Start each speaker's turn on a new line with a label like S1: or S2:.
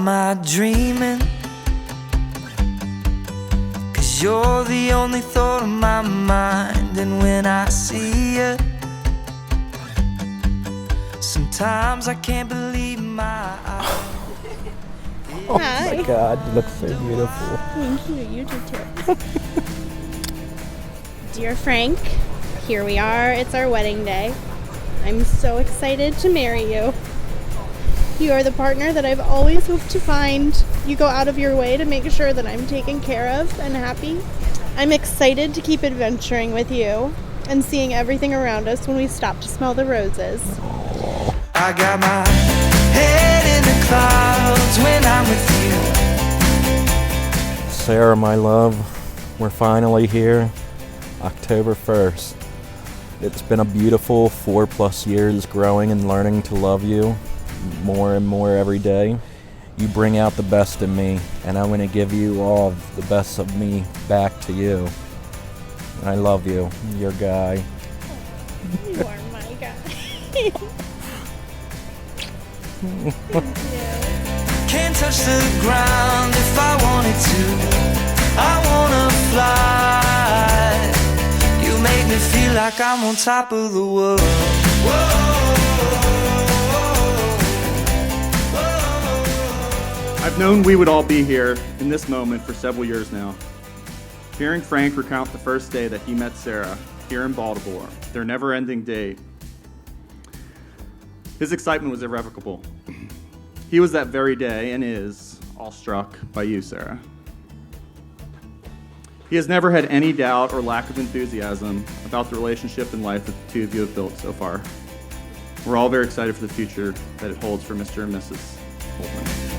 S1: am I dreaming? 'Cause you're the only thought on my mind. And when I see you, sometimes I can't believe my eyes.
S2: Oh my God, you look so beautiful.
S3: Thank you, you do too. Dear Frank, here we are. It's our wedding day. I'm so excited to marry you. You are the partner that I've always hoped to find. You go out of your way to make sure that I'm taken care of and happy. I'm excited to keep adventuring with you and seeing everything around us when we stop to smell the roses.
S1: I got my head in the clouds when I'm with you.
S2: Sarah, my love, we're finally here. October 1st. It's been a beautiful 4+ years growing and learning to love you more and more every day. You bring out the best in me, and I want to give you all of the best of me back to you. I love you, your guy.
S3: You are my guy.
S1: Can't touch the ground if I wanted to. I wanna fly. You make me feel like I'm on top of the world.
S4: I've known we would all be here in this moment for several years now. Hearing Frank recount the first day that he met Sarah here in Baltimore, their never-ending date, his excitement was irrevocable. He was that very day, and is, awestruck by you, Sarah. He has never had any doubt or lack of enthusiasm about the relationship and life that the two of you have built so far. We're all very excited for the future that it holds for Mr. and Mrs. Holtman.